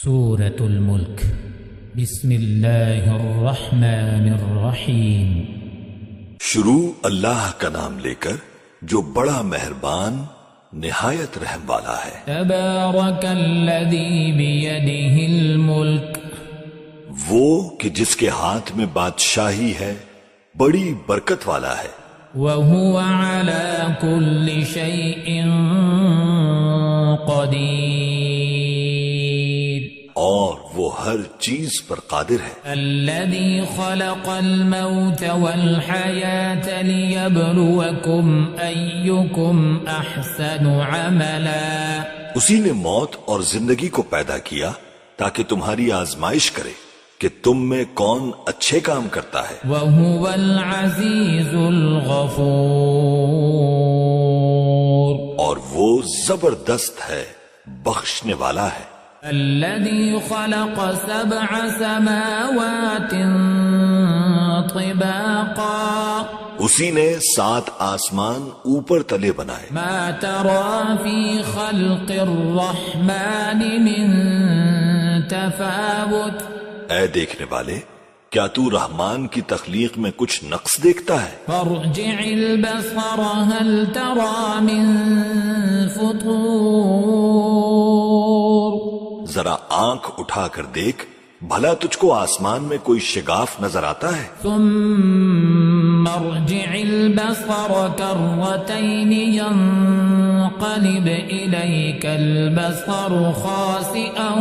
سورة الملک بسم اللہ الرحمن الرحیم شروع اللہ کا نام لے کر جو بڑا مہربان نہایت رحم والا ہے۔ تبارک الذی بیدہ الملک، وہ کہ جس کے ہاتھ میں بادشاہی ہے بڑی برکت والا ہے۔ وہو علی کل شیء قدیر، اور وہ ہر چیز پر قادر ہے۔ الذي خلق الموت والحياة ليبلوكم أيكم أحسن عملا، اسی نے موت اور زندگی کو پیدا کیا تاکہ تمہاری آزمائش کرے کہ تم میں کون اچھے کام کرتا ہے۔ وهو العزيز الغفور، اور وہ زبردست ہے، بخشنے والا ہے۔ الذي خلق سبع سماوات طباقا، اسی نے 7 آسمان اوپر تلے بنائے۔ ما ترى في خلق الرحمن من تفاوت، اے دیکھنے والے، کیا تو رحمان کی تخلیق میں کچھ نقص دیکھتا ہے؟ فارجع البصر هل ترى من فطور، ذرا آنکھ اٹھا کر دیکھ، بھلا تجھ کو آسمان میں کوئی شگاف نظر آتا ہے؟ ثم ارجع البصر كرتين ينقلب إليك البصر خاسئا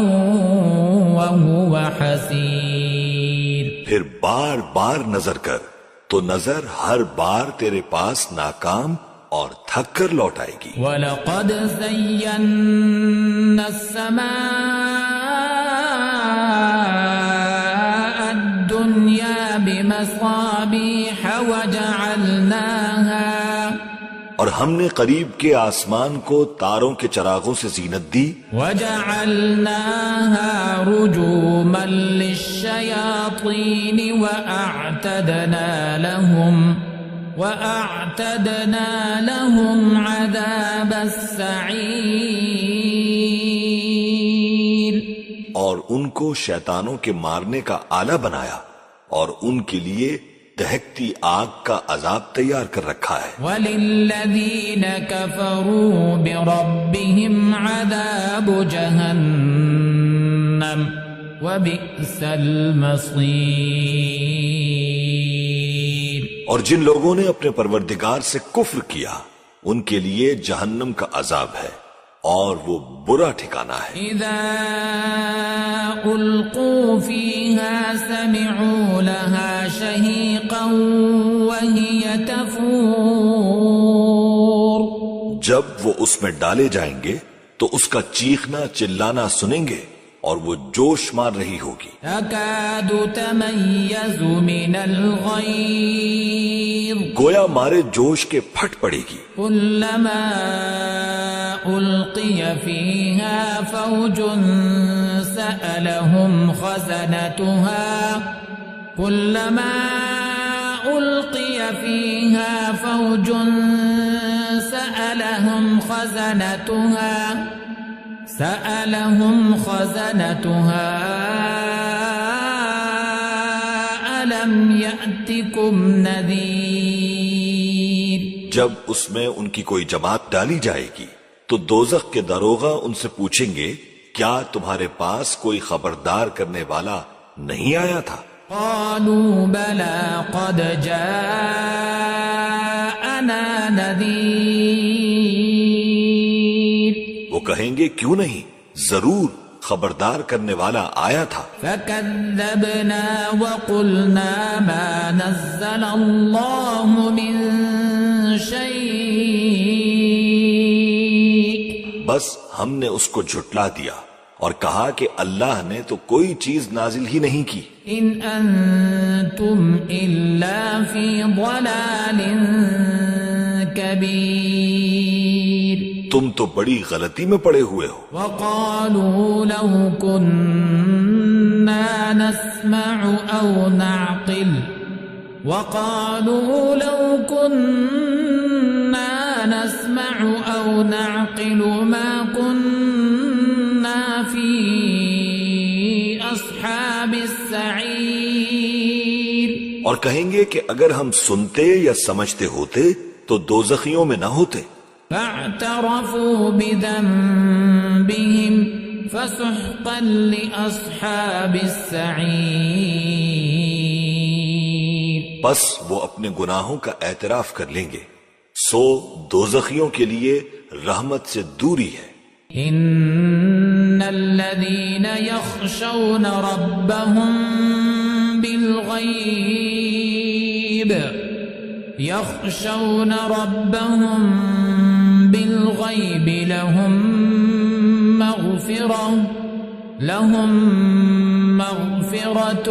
وهو حسير، پھر بار بار نظر کر تو نظر ہر بار تیرے پاس ناکام اور تھک کر لوٹ آئے گی۔ وَلَقَدْ زَيَّنَّا السَّمَاءَ الدُّنْيَا بِمَصَابِيحَ اور ہم نے قریب کے آسمان کو تاروں کے چراغوں سے زینت دی۔ وَجَعَلْنَاهَا رُجُومًا لِلشَّيَاطِينِ وَأَعْتَدْنَا لَهُمْ عَذَابَ السَّعِيرِ، اور ان کو شیطانوں کے مارنے کا آلہ بنایا اور ان کے لیے دہکتی آگ کا عذاب تیار کر رکھا ہے۔ وَلِلَّذِينَ كَفَرُوا بِرَبِّهِمْ عَذَابُ جَهَنَّمَ وَبِئْسَ الْمَصِيرِ، اور جن لوگوں نے اپنے پروردگار سے کفر کیا ان کے لیے جہنم کا عذاب ہے اور وہ برا ٹھکانہ ہے۔ اذا القوا فيها سمعوا لها شهيقا وهي تفور، جب وہ اس میں ڈالے جائیں گے تو اس کا چیخنا چلانا سنیں گے اور وہ جوش مار رہی ہوگی۔ تكاد تميز من الغيظ، گویا مارے جوش کے پھٹ پڑے گی۔ كلما ألقي فيها فوج سألهم خزنتها، كلما ألقي فيها فوج سألهم خزنتها ألم يأتكم نذير، جب اس میں ان کی کوئی جماعت ڈالی جائے گی تو دوزخ کے داروغہ ان سے پوچھیں گے کیا تمہارے پاس کوئی خبردار کرنے والا نہیں آیا تھا؟ قالوا بلى قد جاءنا نذير، وہ کہیں گے کیوں نہیں، ضرور خبردار کرنے والا آیا تھا۔ فكذبنا وقلنا ما نزل الله من شيء، بس ہم نے اس کو جھٹلا دیا اور کہا کہ اللہ نے تو کوئی چیز نازل ہی نہیں کی۔ ان انتم الا فی ضلال کبیر، تم تو بڑی غلطی میں پڑے ہوئے ہو۔ وقالوا لو كنا نسمع او نعقل، وقالوا لو كنا نسمع او نعقل ما كنا في أصحاب السعير اور کہیں گے کہ اگر ہم سنتے یا سمجھتے ہوتے تو دوزخیوں میں نہ ہوتے. فاعترفوا بذنبهم فسحقا لأصحاب السعير. بس وہ اپنے گناہوں کا اعتراف کر لیں گے، سو دوزخیوں کے لیے رحمت سے دوری ہے. ان الذين يخشون ربهم بالغيب لهم مغفرة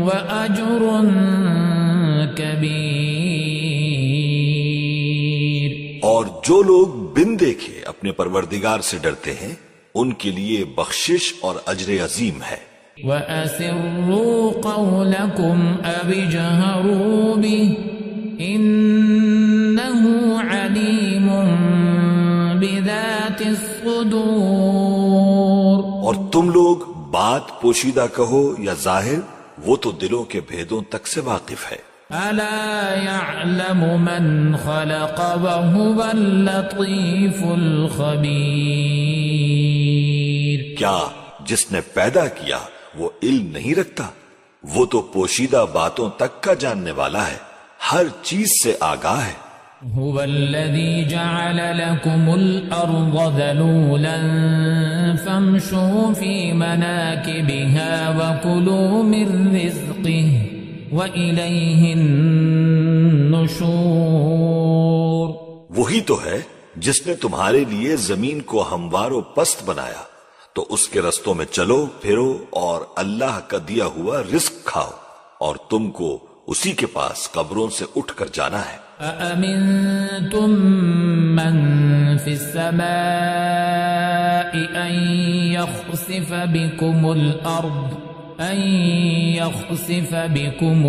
وأجر كبير. اور جو لوگ بن دیکھے اپنے پروردگار سے ڈرتے ہیں ان کے لیے بخشش اور اجر عظیم ہے. وَأَسِرُّوا قَوْلَكُمْ أَوِ اجْهَرُوا بِهِ إِنَّهُ عَلِيمٌ بِذَاتِ الصُّدُورِ. اور تم لوگ بات پوشیدہ کہو یا ظاہر، وہ تو دلوں کے بھیدوں تک سے واقف ہے. أَلَا يَعْلَمُ مَنْ خَلَقَ وَهُوَ اللَّطِيفُ الْخَبِيرُ. کیا جس نے پیدا کیا وہ علم نہیں رکھتا؟ وہ تو پوشیدہ باتوں تک کا جاننے والا ہے، ہر چیز سے آگاہ ہے. هو الذي جعل لكم الأرض ذلولا فامشوا في مناكبها وكلوا من رزقه وإليه النشور. وہی تو ہے جس نے تمہارے لیے زمین کو ہموار و پست بنایا، تو اس کے رستوں میں چلو پھرو اور اللہ کا دیا ہوا رزق کھاؤ، اور تم کو اسی کے پاس قبروں سے اٹھ کر جانا ہے. أَأَمِنْتُمْ مَنْ فِي السَّمَاءِ أَنْ يَخْسِفَ بِكُمُ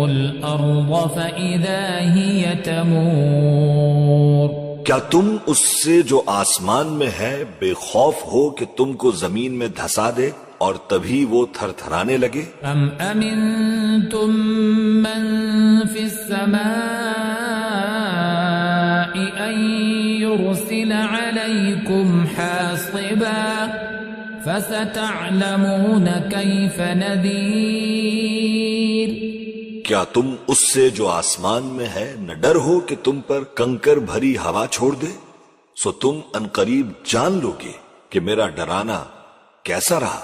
الْأَرْضَ فَإِذَا هِيَ تَمُورُ. کیا تم اس سے جو آسمان میں ہے بے خوف ہو کہ تم کو زمین میں دھسا دے اور تبھی وہ تھر تھرانے لگے؟ ام امنتم من فی السماء ان يرسل علیکم حاصبا فستعلمون کیف نذیر. کیا تم اس سے جو آسمان میں ہے نہ ڈر ہو کہ تم پر کنکر بھری ہوا چھوڑ دے؟ سو تم انقریب جان لو گے کہ میرا ڈرانا کیسا رہا.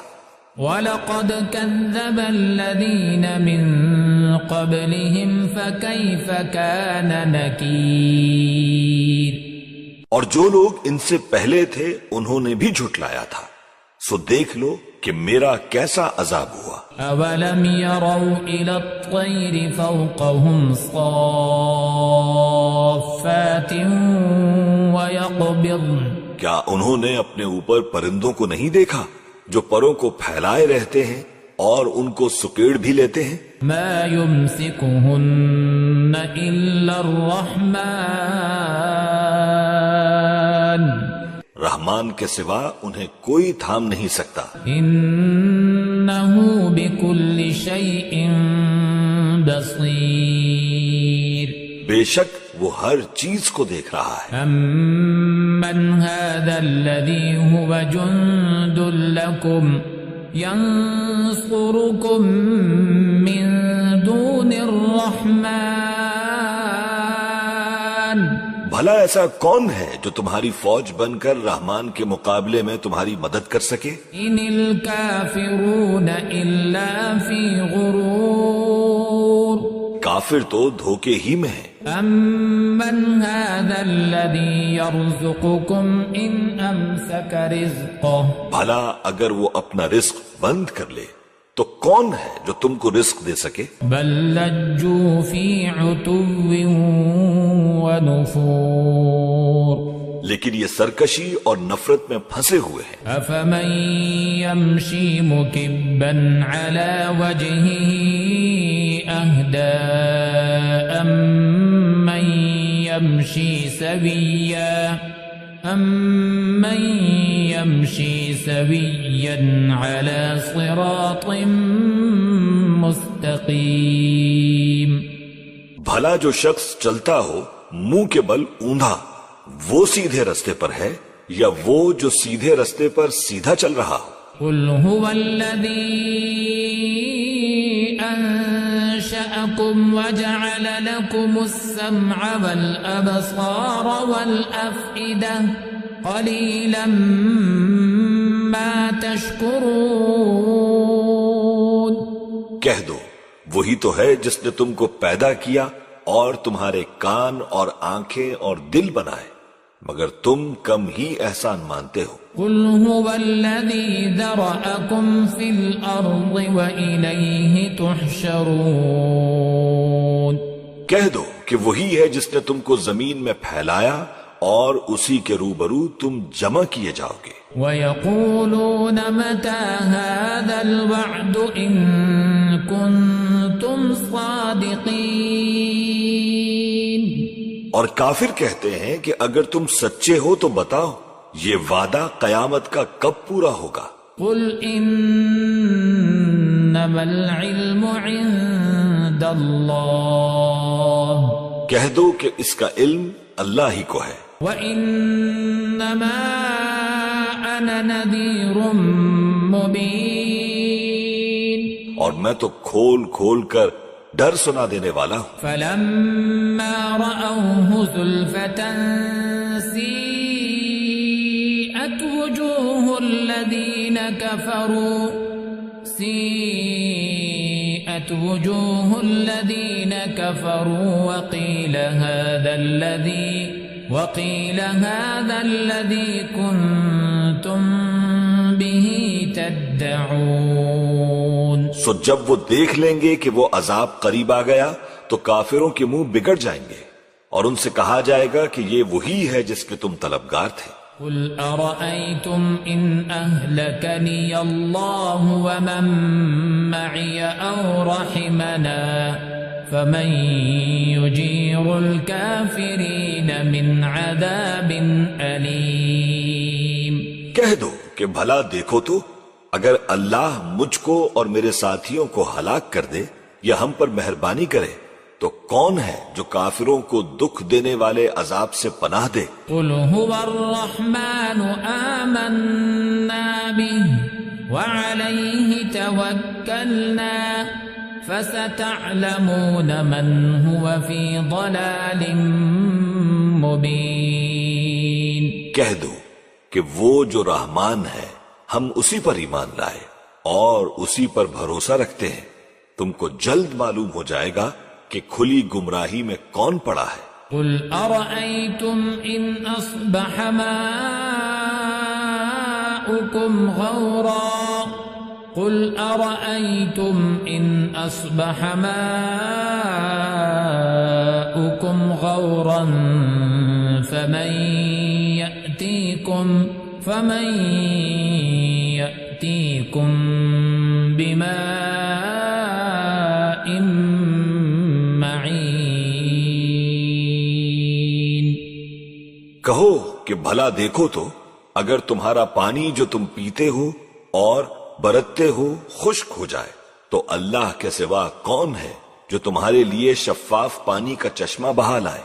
وَلَقَدْ كَذَّبَ الَّذِينَ مِن قَبْلِهِمْ فَكَيْفَ كَانَ نَكِيرٌ. اور جو لوگ ان سے پہلے تھے انہوں نے بھی جھٹلایا تھا، سو دیکھ لو کہ میرا کیسا عذاب ہوا. أَوَلَمْ يَرَوْا إِلَى الطَّيْرِ فَوْقَهُمْ صَافَّاتٍ وَيَقْبِضْنَ. کیا انہوں نے اپنے اوپر پرندوں کو نہیں دیکھا جو پروں کو پھیلائے رہتے ہیں اور ان کو سکیڑ بھی لیتے ہیں؟ مَا يُمْسِكُهُنَّ إِلَّا الرَّحْمَنُ. رحمان کے سوا انہیں کوئی تھام نہیں سکتا. إِنَّهُ بِكُلِّ شَيْءٍ بَصِيرٌ. بے شک وہ ہر چیز کو دیکھ رہا ہے. أَمَّنْ هَذَا الَّذِي هُوَ جُنْدٌ لَكُمْ يَنْصُرُكُمْ مِنْ دُونِ الرَّحْمَنِ. بھلا ایسا کون ہے جو تمہاری فوج بن کر رحمان کے مقابلے میں تمہاری مدد کر سکے؟ إِنِ الْكَافِرُونَ إِلَّا فِي غُرُورٍ. کافر تو دھوکے ہی میں ہیں. أَمَّنْ هَذَا الَّذِي يَرْزُقُكُمْ إِنْ أَمْسَكَ رِزْقَهُ. بھلا اگر وہ اپنا رزق بند کر لے تو کون ہے جو تم کو رزق دے سکے؟ بل لجوا فی عتو ونفور. لیکن یہ سرکشی اور نفرت میں پھنسے ہوئے ہیں. افمن یمشی مکبا علی وجهه اهدى امن یمشی سویا امن يمشي سويا على صراط مستقيم. بھلا جو شخص چلتا ہو منہ کے بل اوندھا، وہ سیدھے رستے پر ہے یا وہ جو سیدھے رستے پر سیدھا چل رہا ہو؟ قل هو الذي أنشأكم وجعل لكم السمع والأبصار والأفئدة قليلا ما تشكرون. کہہ دو وہی تو ہے جس نے تم کو پیدا کیا اور تمہارے کان اور آنکھیں اور دل بنائے، مگر تم کم ہی احسان مانتے ہو. قل هو الذي ذرأكم في الأرض وإليه تحشرون. کہہ دو کہ وہی ہے جس نے تم کو زمین میں پھیلایا اور اسی کے روبرو تم جمع کیے جاؤ گے. وَيَقُولُونَ مَتَى هَذَا الْوَعْدُ إِن كُنتُمْ صَادِقِينَ. اور کافر کہتے ہیں کہ اگر تم سچے ہو تو بتاؤ یہ وعدہ قیامت کا کب پورا ہوگا؟ قُلْ إِنَّمَا الْعِلْمُ عِندَ اللَّهِ. کہہ دو کہ اس کا علم اللہ ہی کو ہے. وَإِنَّمَا أَنَا نَذِيرٌ مُبِينٌ. اور میں تو کھول کھول کر ڈر سنا دینے والا ہوں. فَلَمَّا رَأَوْهُ زُلْفَةً سِيئَتْ وُجُوهُ الَّذِينَ كَفَرُوا وَقِيلَ هَذَا الَّذِي كُنتُم بِهِ تَدَّعُونَ. سو جب وہ دیکھ لیں گے کہ وہ عذاب قریب آ گیا تو کافروں کے منہ بگڑ جائیں گے اور ان سے کہا جائے گا کہ یہ وہی ہے جس کے تم طلبگار تھے. قُلْ أَرَأَيْتُمْ إِنْ أَهْلَكَنِيَ اللَّهُ وَمَن مَّعِيَ أَوْ رَحِمَنَا فَمَن يُجِيرُ الْكَافِرِينَ مِنْ عَذَابٍ أَلِيمٍ. کہہ دو کہ بھلا دیکھو تو اگر اللہ مجھ کو اور میرے ساتھیوں کو ہلاک کر دے یا ہم پر مہربانی کرے تو کون ہے جو کافروں کو دکھ دینے والے عذاب سے پناہ دے؟ قُلْ هُوَ الرَّحْمَنُ آمَنَّا بِهِ وَعَلَيْهِ تَوَكَّلْنَا فَسَتَعْلَمُونَ مَنْ هُوَ فِي ضَلَالٍ مُبِينٍ. کہہ دو کہ وہ جو رحمان ہے ہم اسی پر ایمان لائے اور اسی پر بھروسہ رکھتے ہیں، تم کو جلد معلوم ہو جائے گا کہ کھلی گمراہی میں کون پڑا ہے. قُلْ أَرَأَيْتُمْ إِنْ أَصْبَحَ مَاؤُكُمْ غَوْرًا قُلْ أَرَأَيْتُمْ إِنْ أَصْبَحَ مَاؤُكُمْ غَوْرًا فَمَنْ يَأْتِيكُمْ بِمَاءٍ مَّعِينٍ. کہو کہ بھلا دیکھو تو اگر تمہارا پانی جو تم پیتے ہو اور برتتے ہو خشک ہو جائے تو اللہ کے سوا کون ہے جو تمہارے لیے شفاف پانی کا چشمہ بہا لائے؟